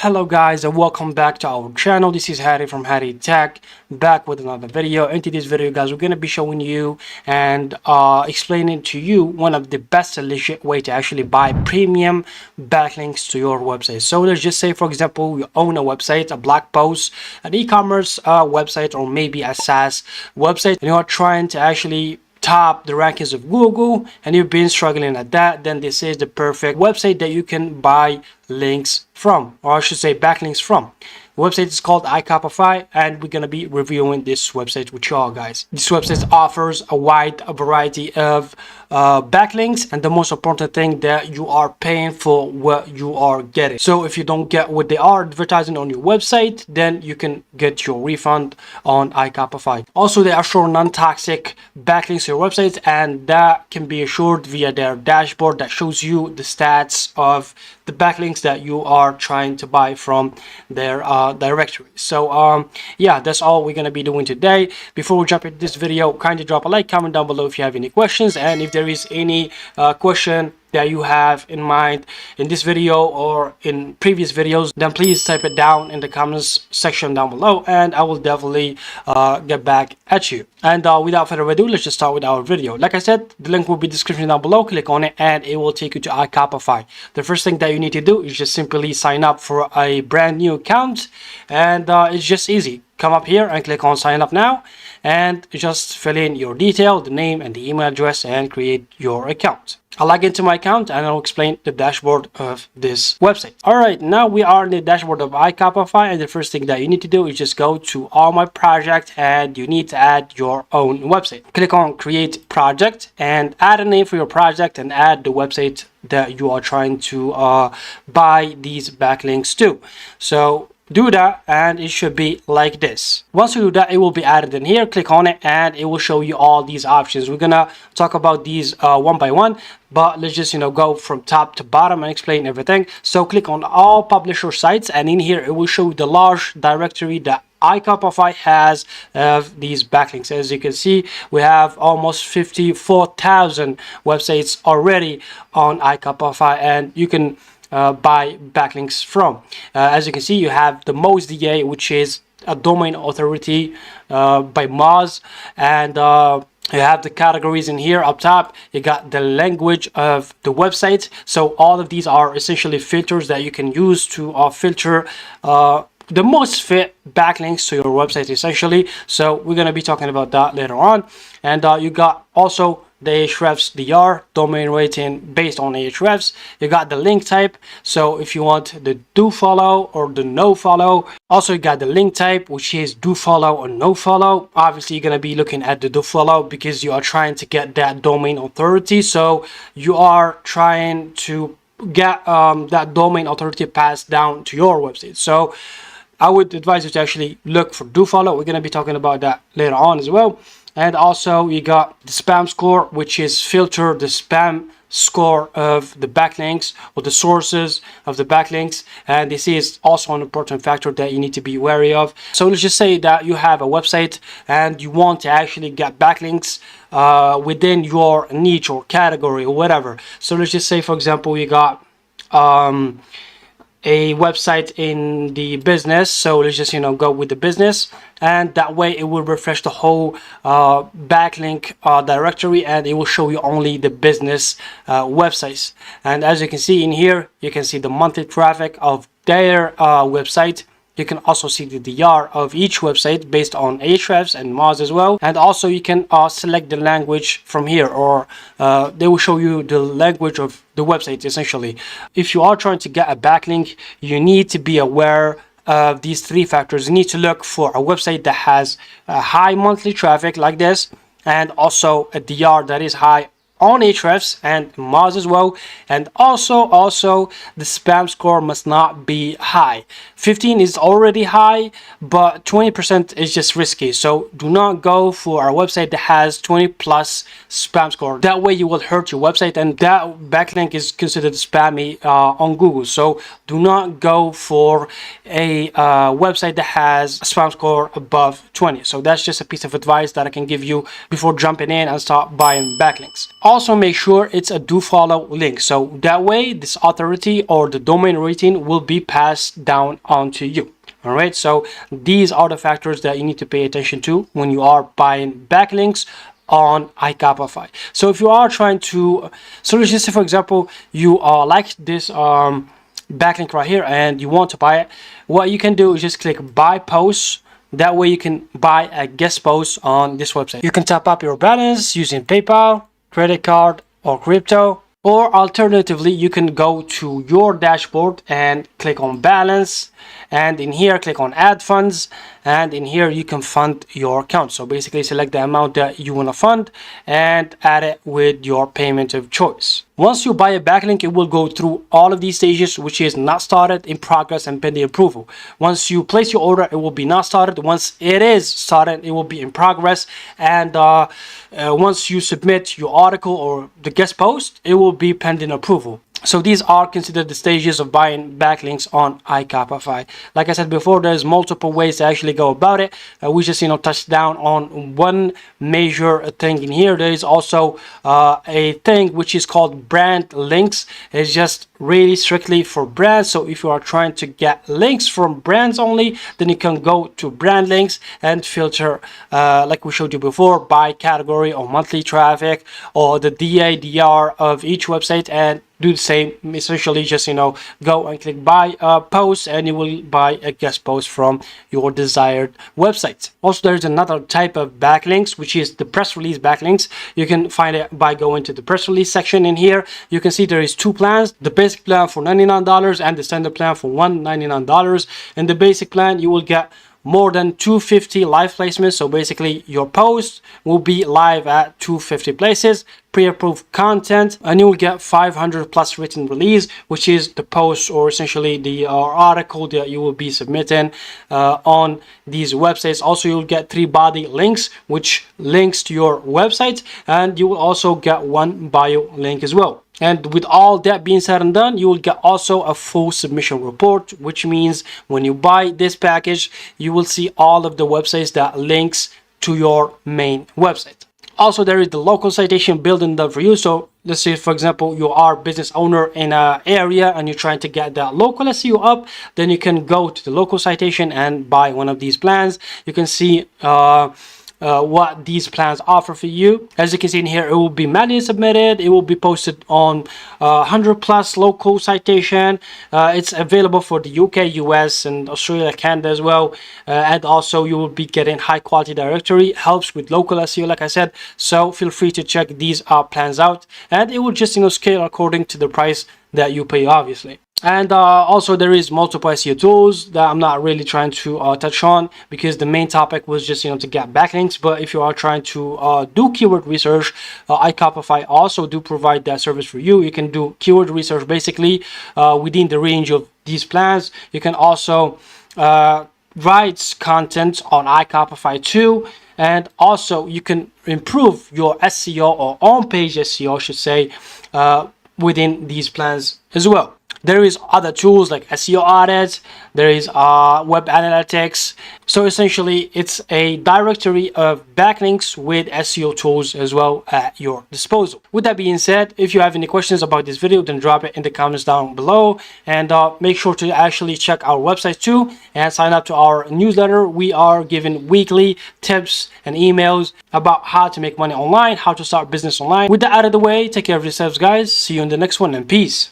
Hello guys and welcome back to our channel. This is Hadi from HadiTech, back with another video. In today's video guys, we're going to be showing you and explaining to you one of the best and legit way to actually buy premium backlinks to your website. So let's just say, for example, you own a website, a blog post, an e-commerce website, or maybe a SaaS website, and you are trying to actually top the rankings of Google and you've been struggling at that. Then this is the perfect website that you can buy links from, or I should say backlinks from. The website is called Icopify, and we're going to be reviewing this website with y'all guys. This website offers a wide variety of backlinks, and the most important thing, that you are paying for what you are getting. So if you don't get what they are advertising on your website, then you can get your refund on Icopify. Also, they assure non-toxic backlinks to your website, and that can be assured via their dashboard that shows you the stats of the backlinks that you are trying to buy from their directory. So yeah, that's all we're going to be doing today. Before we jump into this video, kindly drop a like, comment down below if you have any questions, and if there is any question that you have in mind in this video or in previous videos, then please type it down in the comments section down below, and I will definitely get back at you. And without further ado, let's just start with our video. Like I said, the link will be in the description down below. Click on it and it will take you to Icopify. The first thing that you need to do is just simply sign up for a brand new account, and it's just easy. Come up here and click on sign up now, and just fill in your detail, the name and the email address, and create your account. I'll log into my account and I'll explain the dashboard of this website. All right, now we are in the dashboard of Icopify, and the first thing that you need to do is just go to all my project, and you need to add your own website. Click on create project and add a name for your project, and add the website that you are trying to buy these backlinks to. So do that, and it should be like this. Once you do that, it will be added in here. Click on it and it will show you all these options. We're gonna talk about these one by one, but let's just go from top to bottom and explain everything. So click on all publisher sites, and in here it will show you the large directory that Icopify has of these backlinks. As you can see, we have almost 54,000 websites already on Icopify, and you can buy backlinks from. As you can see, you have the MOSDA, which is a domain authority by Moz, and you have the categories in here up top. You got the language of the website. So all of these are essentially filters that you can use to filter the most fit backlinks to your website essentially. So we're going to be talking about that later on. And you got also the Ahrefs DR domain rating based on Ahrefs. You got the link type, so if you want the do follow or the no follow. Also you got the link type, which is do follow or no follow. Obviously you're going to be looking at the do follow because you are trying to get that domain authority. So you are trying to get that domain authority passed down to your website. So I would advise you to actually look for do follow. We're going to be talking about that later on as well. And also you got the spam score, which is filter the spam score of the backlinks or the sources of the backlinks, and this is also an important factor that you need to be wary of. So let's just say that you have a website and you want to actually get backlinks within your niche or category or whatever. So let's just say, for example, you got a website in the business. So let's just go with the business, and that way it will refresh the whole backlink directory, and it will show you only the business websites. And as you can see in here, you can see the monthly traffic of their website. You can also see the DR of each website based on Ahrefs and Moz as well. And also you can select the language from here, or they will show you the language of the website essentially. If you are trying to get a backlink, you need to be aware of these three factors. You need to look for a website that has a high monthly traffic like this, and also a DR that is high on Ahrefs and Moz as well. And also the spam score must not be high. 15 is already high, but 20% is just risky. So do not go for a website that has 20 plus spam score. That way you will hurt your website, and that backlink is considered spammy on Google. So do not go for a website that has a spam score above 20. So that's just a piece of advice that I can give you before jumping in and start buying backlinks. Also make sure it's a do follow link, so that way this authority or the domain rating will be passed down onto you. All right, so these are the factors that you need to pay attention to when you are buying backlinks on Icopify. So if you are trying to, so let's just say for example you like this backlink right here and you want to buy it, what you can do is just click buy post. That way you can buy a guest post on this website. You can top up your balance using PayPal, credit card, or crypto. Or alternatively, you can go to your dashboard and click on balance, and in here click on add funds, and in here you can fund your account. So basically select the amount that you want to fund and add it with your payment of choice. Once you buy a backlink, it will go through all of these stages, which is not started, in progress, and pending approval. Once you place your order, it will be not started. Once it is started, it will be in progress. And once you submit your article or the guest post, it will be pending approval. So these are considered the stages of buying backlinks on Icopify. Like I said before, there's multiple ways to actually go about it. We just touched down on one major thing in here. There is also a thing which is called brand links. It's just really strictly for brands. So if you are trying to get links from brands only, then you can go to brand links and filter like we showed you before by category or monthly traffic or the DADR of each website, and do the same. Essentially just go and click buy post, and you will buy a guest post from your desired website. Also, there's another type of backlinks, which is the press release backlinks. You can find it by going to the press release section. In here you can see there is two plans: the basic plan for $99 and the standard plan for $199. In the basic plan you will get more than 250 live placements. So basically your post will be live at 250 places, pre-approved content, and you will get 500 plus written release, which is the post or essentially the article that you will be submitting on these websites. Also, you'll get 3 body links, which links to your website, and you will also get 1 bio link as well. And with all that being said and done, you will get also a full submission report, which means when you buy this package, you will see all of the websites that links to your main website. Also, there is the local citation building done for you. So let's say, for example, you are a business owner in an area and you're trying to get that local SEO up, then you can go to the local citation and buy one of these plans. You can see what these plans offer for you. As you can see in here, it will be manually submitted. It will be posted on 100 plus local citation. It's available for the UK, US, and Australia, Canada as well. And also you will be getting high quality directory. Helps with local SEO, like I said. So feel free to check these plans out, and it will just scale according to the price that you pay, obviously. And also there is multiple SEO tools that I'm not really trying to touch on, because the main topic was just to get backlinks. But if you are trying to do keyword research, Icopify also do provide that service for you. You can do keyword research basically within the range of these plans. You can also write content on Icopify too, and also you can improve your SEO or on-page SEO, I should say, within these plans as well. There is other tools like SEO audits, there is web analytics. So essentially it's a directory of backlinks with SEO tools as well at your disposal. With that being said, if you have any questions about this video, then drop it in the comments down below, and make sure to actually check our website too and sign up to our newsletter. We are giving weekly tips and emails about how to make money online, how to start business online. With that out of the way, take care of yourselves guys. See you in the next one, and peace.